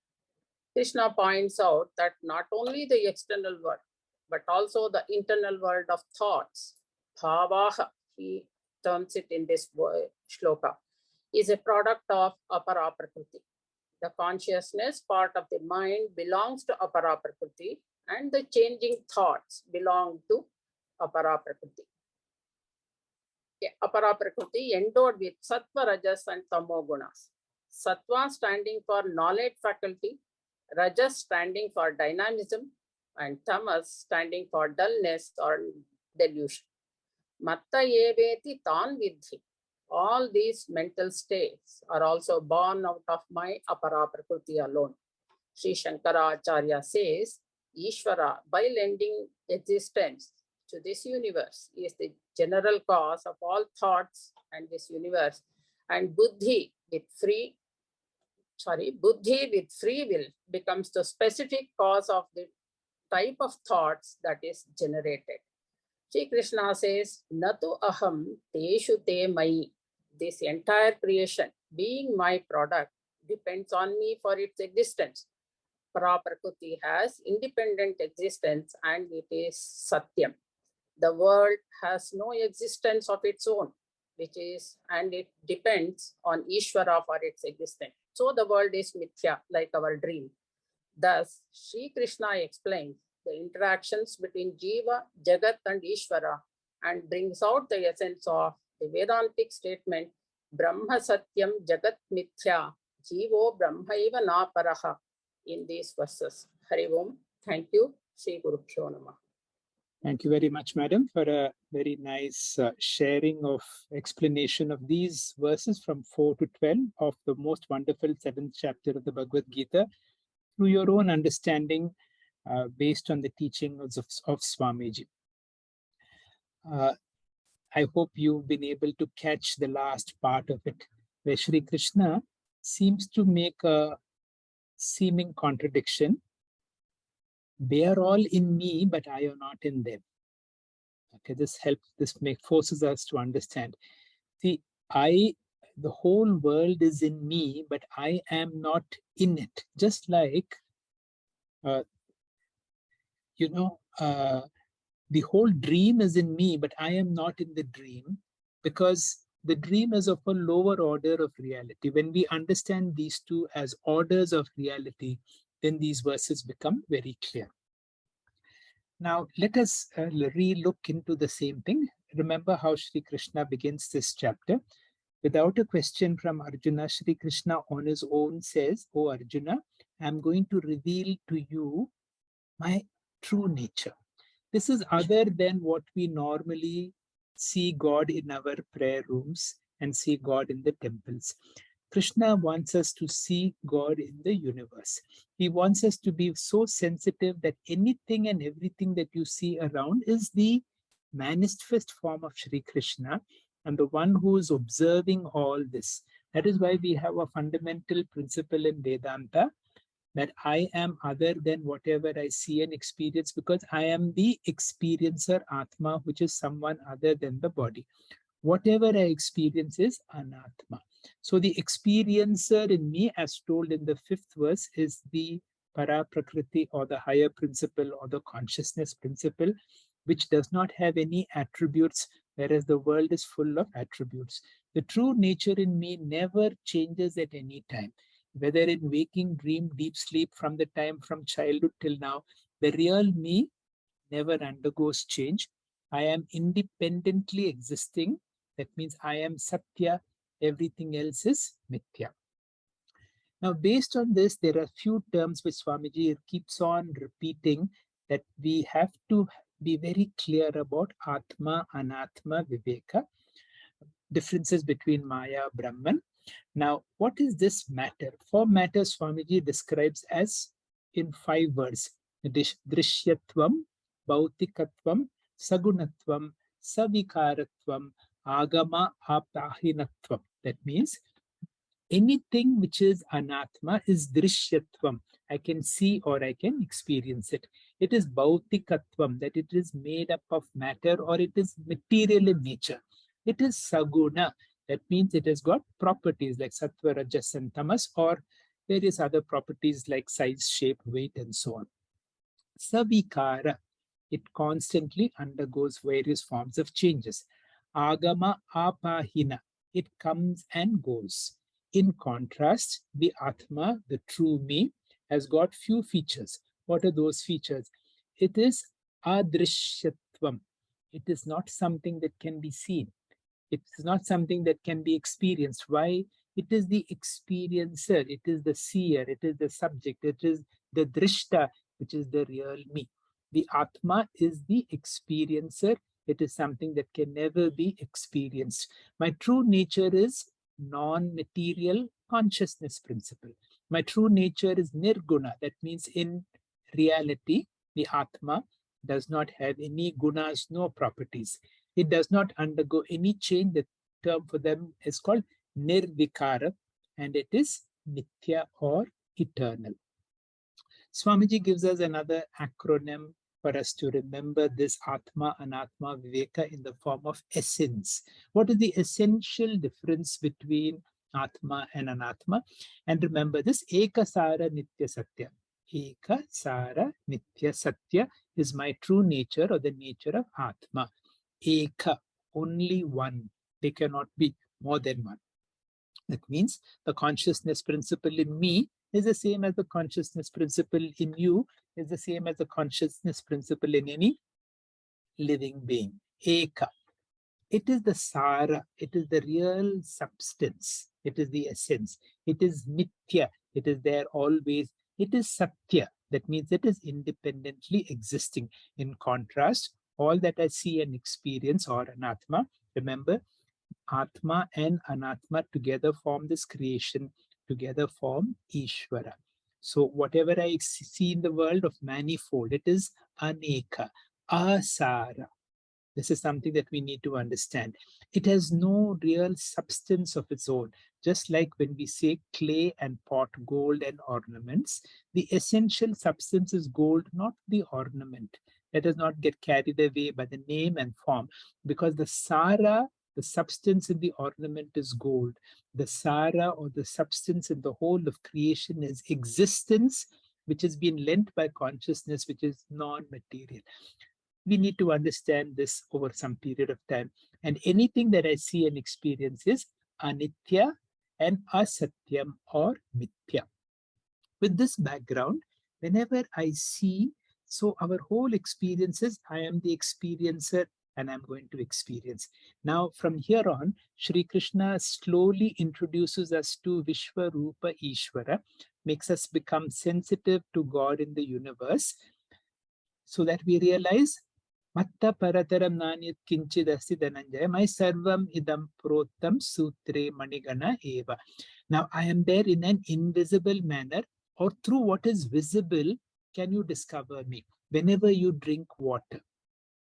Krishna points out that not only the external world, but also the internal world of thoughts, bhavaha, he terms it in this shloka, is a product of aparā prakṛti. The consciousness part of the mind belongs to aparā prakṛti, and the changing thoughts belong to aparā prakṛti. Aparā prakṛti endowed with sattva, rajas and tamo gunas. Sattva standing for knowledge faculty, rajas standing for dynamism, and tamas standing for dullness or delusion. Matta yeveti tan vidhi. All these mental states are also born out of my aparā prakṛti alone. Sri Shankaracharya says, Ishvara, by lending existence to this universe, is the general cause of all thoughts and this universe. And buddhi with free will becomes the specific cause of the type of thoughts that is generated. Sri Krishna says, Natu aham teshu te mayi. This entire creation, being my product, depends on me for its existence. Aparā prakṛti has independent existence and it is satyam. The world has no existence of its own, and it depends on Ishvara for its existence. So the world is mithya, like our dream. Thus, Sri Krishna explains the interactions between Jiva, Jagat and Ishvara and brings out the essence of the Vedantic statement, Brahma Satyam Jagat Mithya, Jivo Brahmaiva na paraha, in these verses. Hari Om. Thank you. Shri Gurubhyo Namah. Thank you very much, madam, for a very nice sharing of explanation of these verses from 4 to 12 of the most wonderful 7th chapter of the Bhagavad Gita through your own understanding based on the teachings of Swamiji. I hope you've been able to catch the last part of it, where Shri Krishna seems to make a seeming contradiction They are all in me, but I am not in them. Okay, this forces us to understand. See, the whole world is in me, but I am not in it. Just like, the whole dream is in me, but I am not in the dream, because the dream is of a lower order of reality. When we understand these two as orders of reality, then these verses become very clear. Now, let us re-look into the same thing. Remember how Sri Krishna begins this chapter. Without a question from Arjuna, Sri Krishna on his own says, "O Arjuna, I am going to reveal to you my true nature." This is other than what we normally see God in our prayer rooms and see God in the temples. Krishna wants us to see God in the universe. He wants us to be so sensitive that anything and everything that you see around is the manifest form of Sri Krishna and the one who is observing all this. That is why we have a fundamental principle in Vedanta, that I am other than whatever I see and experience, because I am the experiencer Atma, which is someone other than the body. Whatever I experience is anatma. So the experiencer in me, as told in the 5th verse, is the parā prakṛti, or the higher principle, or the consciousness principle, which does not have any attributes, whereas the world is full of attributes. The true nature in me never changes at any time. Whether in waking, dream, deep sleep, from the time from childhood till now, the real me never undergoes change. I am independently existing. That means I am Satya, everything else is Mithya. Now, based on this, there are few terms which Swamiji keeps on repeating that we have to be very clear about: Atma, Anatma, Viveka, differences between Maya, Brahman. Now, what is this matter? For matter, Swamiji describes as in 5 words: Drishyatvam, Bhautikatvam, Sagunatvam, Savikaratvam, Agama Apahinatvam. That means anything which is anatma is Drishyatvam. I can see or I can experience it. It is Bhautikatvam, that it is made up of matter or it is material in nature. It is Saguna. That means it has got properties like Sattva, Rajas, and Tamas, or various other properties like size, shape, weight, and so on. Savikara, it constantly undergoes various forms of changes. Agama apahina, it comes and goes. In contrast, the Atma, the true me, has got few features. What are those features? It is adrishyatvam. It is not something that can be seen. It is not something that can be experienced. Why? It is the experiencer, it is the seer, it is the subject, it is the drishta, which is the real me. The Atma is the experiencer. It is something that can never be experienced. My true nature is non-material consciousness principle. My true nature is nirguna. That means in reality, the Atma does not have any gunas, no properties. It does not undergo any change. The term for them is called nirvikara, and it is nitya or eternal. Swamiji gives us another acronym for us to remember this Atma, Anatma, Viveka in the form of essence. What is the essential difference between Atma and Anatma? And remember this: Ekasara Nitya Satya. Ekasara Nitya Satya is my true nature or the nature of Atma. Eka, only one. They cannot be more than one. That means the consciousness principle in me is the same as the consciousness principle in you, is the same as the consciousness principle in any living being. Eka. It is the Sara, it is the real substance, it is the essence. It is Nitya, it is there always. It is Satya, that means it is independently existing. In contrast, all that I see and experience, or Anatma, remember, Atma and Anatma together form this creation, together form Ishvara. So whatever I see in the world of manifold, it is Aneka, Asara. This is something that we need to understand. It has no real substance of its own. Just like when we say clay and pot, gold and ornaments, the essential substance is gold, not the ornament. Let us not get carried away by the name and form, because the sara, the substance in the ornament, is gold. The sara, or the substance in the whole of creation, is existence, which has been lent by consciousness, which is non-material. We need to understand this over some period of time. And anything that I see and experience is anitya and asatyam, or mithya. With this background, whenever I see, so our whole experience is, I am the experiencer and I'm going to experience. Now, from here on, Shri Krishna slowly introduces us to Vishwa Rupa Ishvara, makes us become sensitive to God in the universe, so that we realize, Matta parataram nanyat kinchidasti dhananjaya, my sarvam idam protam sutre manigana eva. Now, I am there in an invisible manner, or through what is visible, can you discover me? Whenever you drink water,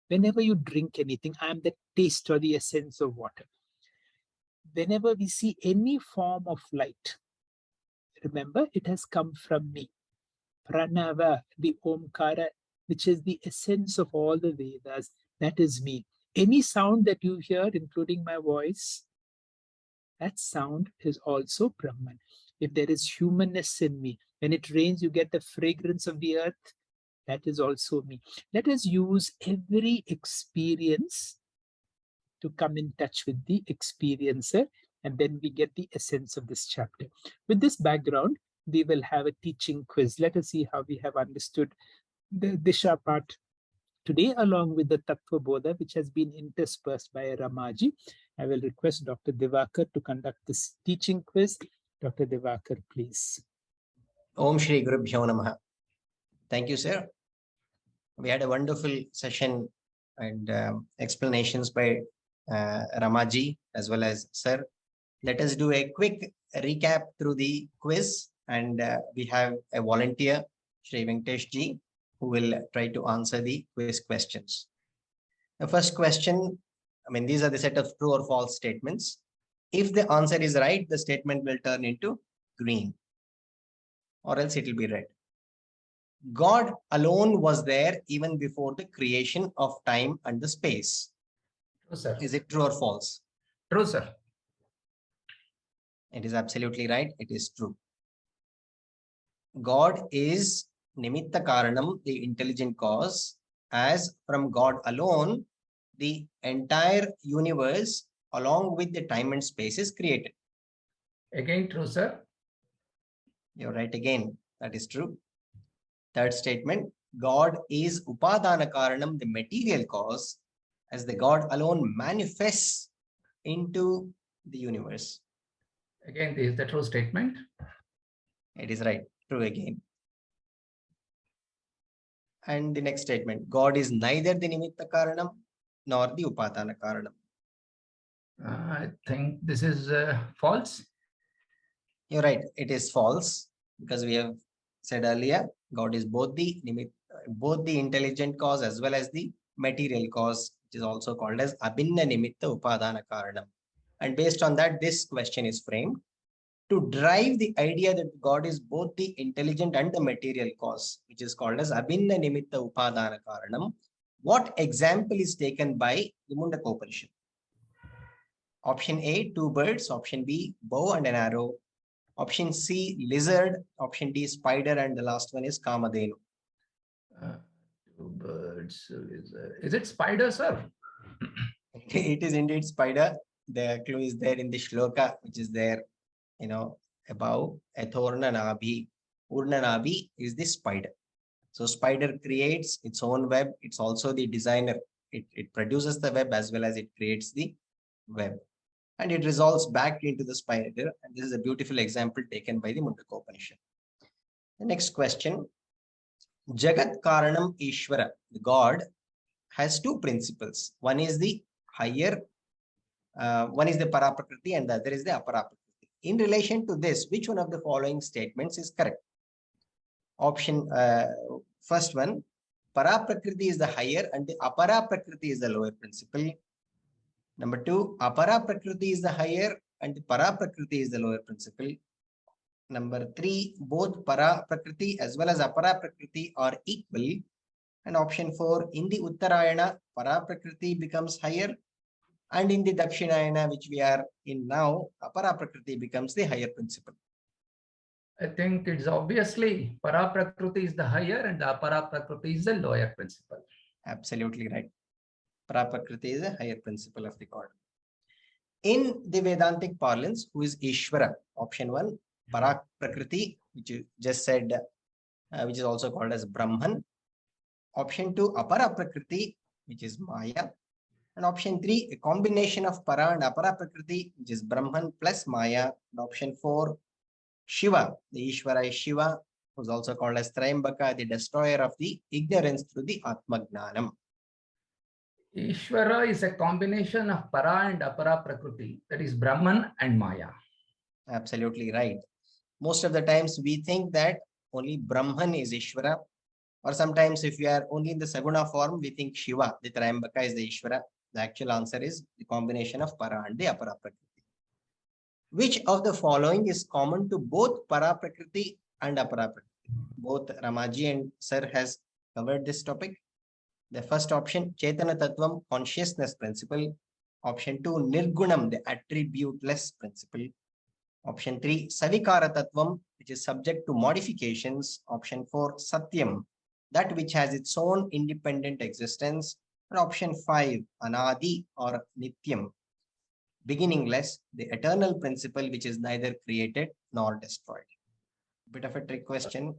whenever you drink anything, I am the taste or the essence of water. Whenever we see any form of light, remember, it has come from me. Pranava, the Omkara, which is the essence of all the Vedas, that is me. Any sound that you hear, including my voice, that sound is also Brahman. If there is humanness in me, when it rains, you get the fragrance of the earth, that is also me. Let us use every experience to come in touch with the experiencer, and then we get the essence of this chapter. With this background, we will have a teaching quiz. Let us see how we have understood the Disha part today, along with the Tattva Bodha, which has been interspersed by Ramaji. I will request Dr. Divakar to conduct this teaching quiz. Dr. Divakar, please. Om Shri Gurubhyo Namaha. Thank you, sir. We had a wonderful session and explanations by Ramaji as well as sir. Let us do a quick recap through the quiz, and we have a volunteer, Shri Venkatesh ji, who will try to answer the quiz questions. The first question, these are the set of true or false statements. If the answer is right, the statement will turn into green, or else it will be red. God alone was there even before the creation of time and the space. True, sir. Is it true or false? True, sir. It is absolutely right. It is true. God is Nimitta Karanam, the intelligent cause, as from God alone, the entire universe, along with the time and space, is created. Again, true, sir. You're right again. That is true. Third statement, God is Upadana Karanam, the material cause, as the God alone manifests into the universe. Again, this is the true statement. It is right. True again. And the next statement, God is neither the Nimitta Karanam nor the Upadana Karanam. I think this is false. You're right. It is false, because we have said earlier, God is both the intelligent cause as well as the material cause, which is also called as Abhinna Nimitta Upadana Karanam. And based on that, this question is framed to drive the idea that God is both the intelligent and the material cause, which is called as Abhinna Nimitta Upadana Karanam. What example is taken by the Mundaka Upanishad? Option A, 2 birds. Option B, bow and an arrow. Option C, lizard. Option D, spider. And the last one is Kamadhenu. 2 birds. Is it spider, sir? It is indeed spider. The clue is there in the shloka, which is there, above. Athorna Nabhi. Urna Nabhi is the spider. So spider creates its own web. It's also the designer. It produces the web as well as it creates the web. And it resolves back into the spider. And this is a beautiful example taken by the Mundaka Upanishad. The next question. Jagat Karanam Ishvara, the God, has 2 principles. One is the higher, one is the parā prakṛti, and the other is the aparā prakṛti. In relation to this, which one of the following statements is correct? Option, first one, para prakriti is the higher and the aparā prakriti is the lower principle. Number 2, aparā prakriti is the higher and the parā prakriti is the lower principle. Number 3, both parā prakriti as well as aparā prakriti are equal. And option 4, in the Uttarayana, parā prakriti becomes higher, and in the Dakshinayana, which we are in now, aparā prakriti becomes the higher principle. I think it's obviously parā prakriti is the higher and the aparā prakriti is the lower principle. Absolutely right. Parā prakriti is a higher principle of the God. In the Vedantic parlance, who is Ishvara? Option 1, parā prakriti, which you just said, which is also called as Brahman. Option 2, aparā prakriti, which is Maya. And option 3, a combination of para and aparā prakriti, which is Brahman plus Maya. And option 4, Shiva, the Ishvara is Shiva, who is also called as Trayambaka, the destroyer of the ignorance through the Atma Gnanam. Ishvara is a combination of para and aparā prakriti, that is Brahman and Maya. Absolutely right. Most of the times we think that only Brahman is Ishvara, or sometimes if we are only in the Saguna form, we think Shiva, the Trayambaka, is the Ishvara. The actual answer is the combination of para and the aparā prakriti. Which of the following is common to both parā prakriti and aparā prakriti? Both Ramaji and Sir has covered this topic. The first option, Chetana Tattvam, consciousness principle. Option 2, Nirgunam, the attributeless principle. Option 3, Savikara Tattvam, which is subject to modifications. Option 4, Satyam, that which has its own independent existence. And option 5, Anadi or Nityam, beginningless, the eternal principle which is neither created nor destroyed. Bit of a trick question.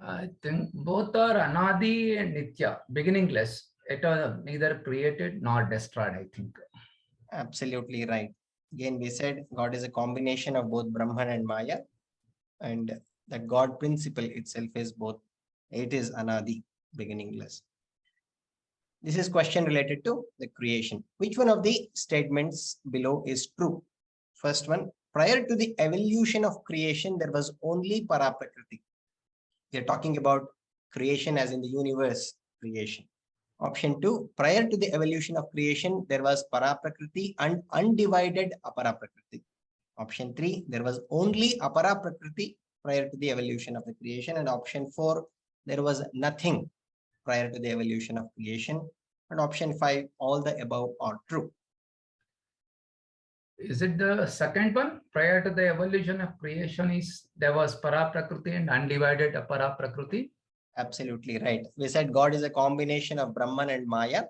I think both are Anadi and Nitya, beginningless, eternal, neither created nor destroyed, I think. Absolutely right. Again, we said God is a combination of both Brahman and Maya, and that God principle itself is both. It is Anadi, beginningless. This is question related to the creation. Which one of the statements below is true? First one, prior to the evolution of creation, there was only parā prakriti. We are talking about creation as in the universe creation. Option 2, prior to the evolution of creation, there was parā prakriti and undivided aparā prakriti. Option 3, there was only aparā prakriti prior to the evolution of the creation. And option 4, there was nothing prior to the evolution of creation. And option 5, all the above are true. Is it the second one? Prior to the evolution of creation, there was parā prakriti and undivided aparā prakriti? Absolutely right. We said God is a combination of Brahman and Maya.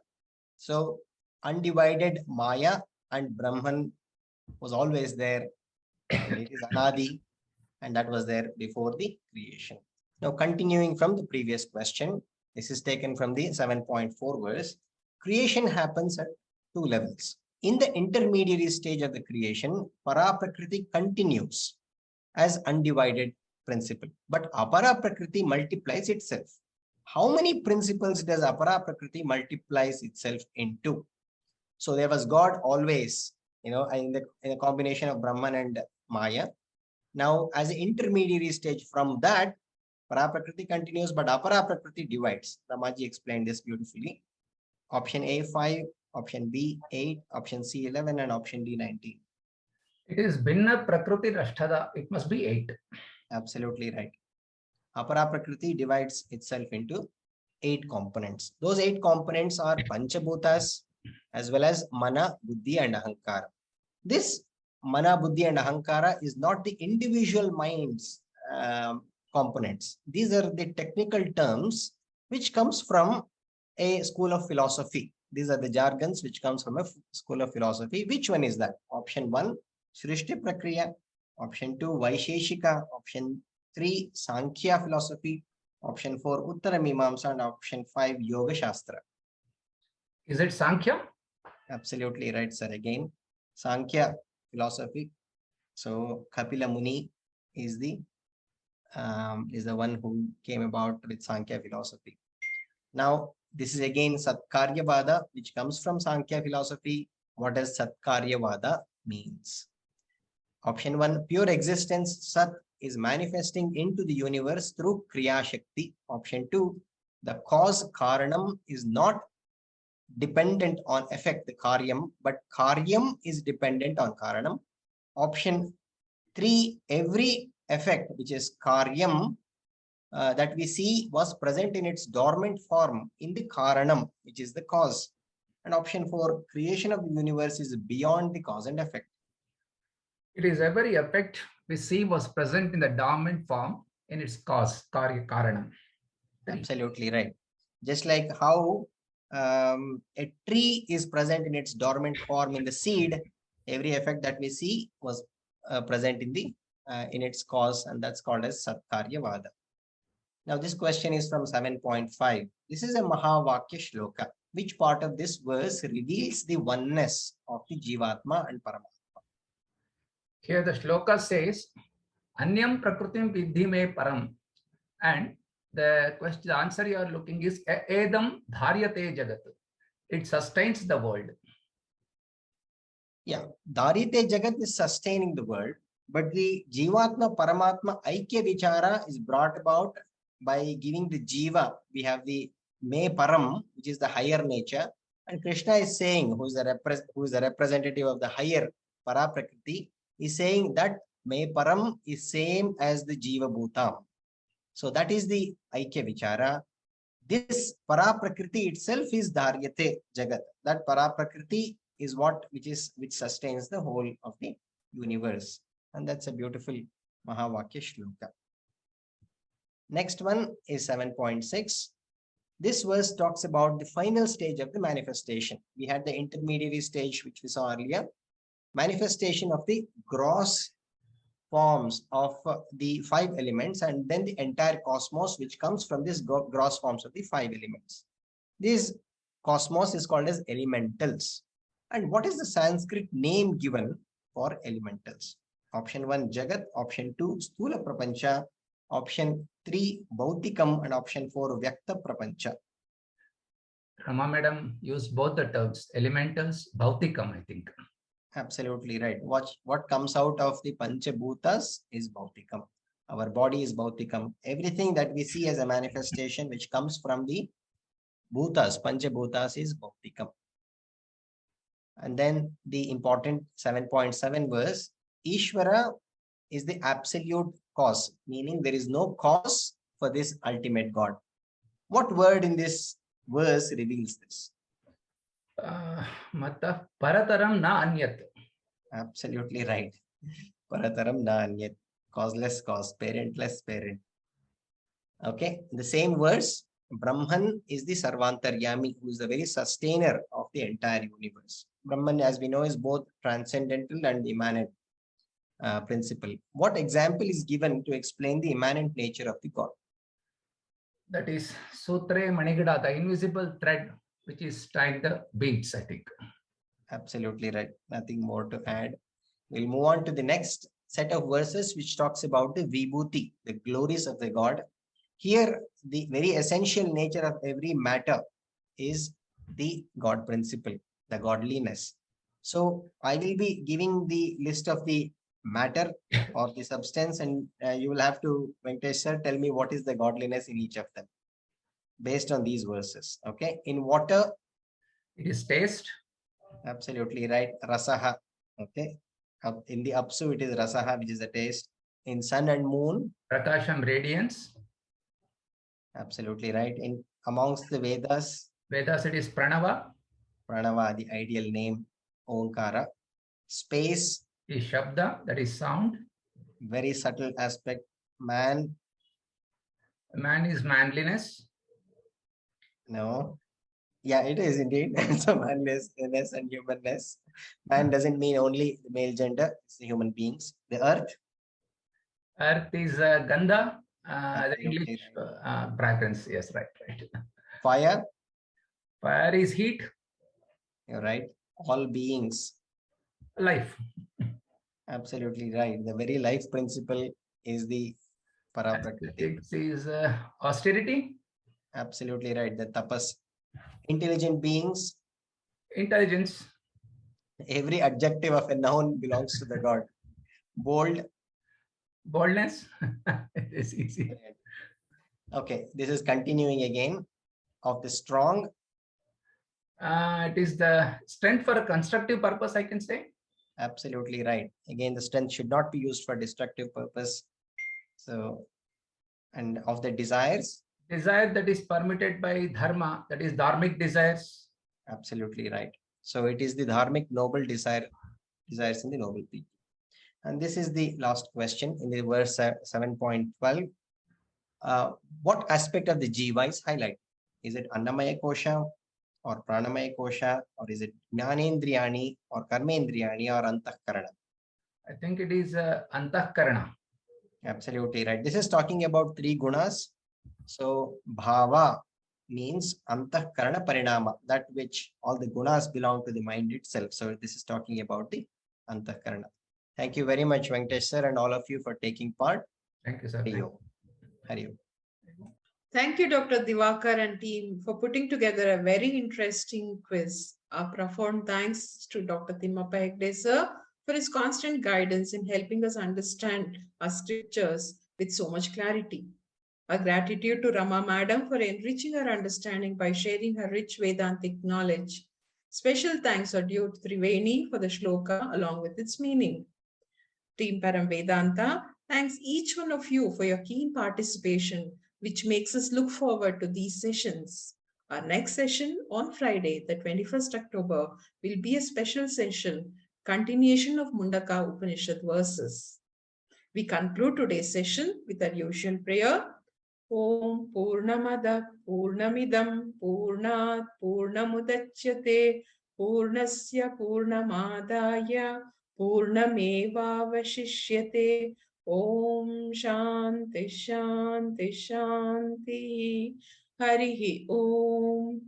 So undivided Maya and Brahman was always there. It is Anadi, and that was there before the creation. Now continuing from the previous question, this is taken from the 7.4 verse. Creation happens at 2 levels. In the intermediary stage of the creation, parā prakriti continues as undivided principle, but aparā prakriti multiplies itself. How many principles does aparā prakriti multiplies itself into? So there was God always, in a combination of Brahman and Maya. Now, as an intermediary stage from that, parā prakriti continues, but aparā prakriti divides. Ramaji explained this beautifully. Option A 5, option B 8, option C 11, and option D 19. It is Bhinna Prakriti Rashtada. It must be 8. Absolutely right. Aparā prakriti divides itself into 8 components. Those 8 components are Panchabhutas as well as Mana, Buddhi, and Ahankara. This Mana, Buddhi, and Ahankara is not the individual mind's components. These are the technical terms which comes from a school of philosophy. These are the jargons which comes from a school of philosophy. Which one is that? Option 1, Srishti Prakriya. Option 2, Vaisheshika. Option 3, Sankhya philosophy. Option 4, Uttara Mimamsa. And option 5, Yoga Shastra. Is it Sankhya? Absolutely right, sir. Again, Sankhya philosophy. So Kapila Muni is the one who came about with Sankhya philosophy. Now, this is again Satkaryavada, which comes from Sankhya philosophy. What does Satkaryavada means? Option 1, pure existence, Sat, is manifesting into the universe through Kriya Shakti. Option 2, the cause Karanam is not dependent on effect, the Karyam, but Karyam is dependent on Karanam. Option 3, every effect which is Karyam that we see was present in its dormant form in the Karanam, which is the cause. And option 4, creation of the universe is beyond the cause and effect. It is every effect we see was present in the dormant form in its cause, Karanam. Absolutely right. Just like how a tree is present in its dormant form in the seed, every effect that we see was present in the in its cause, and that's called as Satkaryavada. Now this question is from 7.5. This is a Mahavakya shloka. Which part of this verse reveals the oneness of the Jivatma and Paramatma? Here the shloka says, Anyam prakrutim vidhi me param. And the answer you are looking is Edam dharyate jagat. It sustains the world. Yeah, Dharyate Jagat is sustaining the world, but the Jivatma Paramatma Aikya Vichara is brought about by giving the Jiva. We have the Me Param, which is the higher nature, and Krishna is saying, who is the representative of the higher Parā Prakriti, is saying that Me Param is same as the Jiva Bhutam. So that is the Aikya Vichara. This Parā Prakriti itself is Dharyate Jagat. That Parā Prakriti is which sustains the whole of the universe. And that's a beautiful Mahavakya shloka. Next one is 7.6. This verse talks about the final stage of the manifestation. We had the intermediary stage, which we saw earlier. Manifestation of the gross forms of the 5 elements, and then the entire cosmos, which comes from this gross forms of the 5 elements. This cosmos is called as elementals. And what is the Sanskrit name given for elementals? Option 1, Jagat. Option 2, Sthula Prapancha. Option 3, Bhautikam. And option 4, Vyakta Prapancha. Rama madam used both the terms, elementals, Bhautikam, I think. Absolutely right. What comes out of the Panchabhutas is Bhautikam. Our body is Bhautikam. Everything that we see as a manifestation which comes from the Bhutas, Panchabhutas, is Bhautikam. And then the important 7.7 verse, Ishvara is the absolute cause, meaning there is no cause for this ultimate God. What word in this verse reveals this? Mata parataram na anyat. Absolutely right. Parataram na anyat. Causeless cause, parentless parent. Okay, the same verse, Brahman is the Sarvantaryami, who is the very sustainer of the entire universe. Brahman, as we know, is both transcendental and immanent principle. What example is given to explain the immanent nature of the God? That is Sutre Manigada, the invisible thread which is tying the beads, I think. Absolutely right. Nothing more to add. We'll move on to the next set of verses which talks about the Vibhuti, the glories of the God. Here, the very essential nature of every matter is the God principle, the godliness. So I will be giving the list of the matter or the substance, and you will have to, Venkatesh sir, tell me what is the godliness in each of them based on these verses. Okay. In water, it is taste. Absolutely right. Rasaha. Okay. In the Apsu, it is Rasaha, which is the taste. In sun and moon, Prakasham, radiance. Absolutely right. In amongst the Vedas, it is Pranava. Pranava, the ideal name, Omkara. Space is Shabda, that is sound. Very subtle aspect. Man is manliness. No. Yeah, it is indeed. So manliness and humanness. Man doesn't mean only the male gender, it's the human beings. The earth is Gandha, the English fragrance. Yes, right. Fire is heat. You're right. All beings. Life. Absolutely right. The very life principle is the Parā Prakriti. It is austerity. Absolutely right. The tapas. Intelligent beings. Intelligence. Every adjective of a noun belongs to the God. Bold. Boldness. It is easy. Okay, this is continuing again of the strong. It is the strength for a constructive purpose, I can say. Absolutely right. Again, the strength should not be used for destructive purpose. So, and of the desires. Desire that is permitted by dharma, that is dharmic desires. Absolutely right. So it is the dharmic noble desires in the noble people. And this is the last question in the verse 7.12. What aspect of the jiva is highlighted? Is it Annamaya Kosha or Pranamaya Kosha, or is it Jnanendriyani or Karmendriyani or Antahkarana? I think it is Antahkarana. Absolutely right. This is talking about 3 gunas. So bhava means Antahkarana Parinama, that which all the gunas belong to the mind itself. So this is talking about the Antahkarana. Thank you very much, Venkatesh sir, and all of you for taking part. Thank you, sir. Hari Om. Thank you, Dr. Divakar and team, for putting together a very interesting quiz. Our profound thanks to Dr. Timmappa Hegde sir for his constant guidance in helping us understand our scriptures with so much clarity. Our gratitude to Rama Madam for enriching our understanding by sharing her rich Vedantic knowledge. Special thanks are due to Triveni for the shloka along with its meaning. Team Param Vedanta, thanks each one of you for your keen participation, which makes us look forward to these sessions. Our next session on Friday, the 21st October, will be a special session, continuation of Mundaka Upanishad verses. We conclude today's session with our usual prayer. Om Purnamada Purnamidam Purnat Purnamudachyate Purnasya Purnamadaya Purnamevavashishyate. Om Shanti Shanti Shanti. Harihi Om.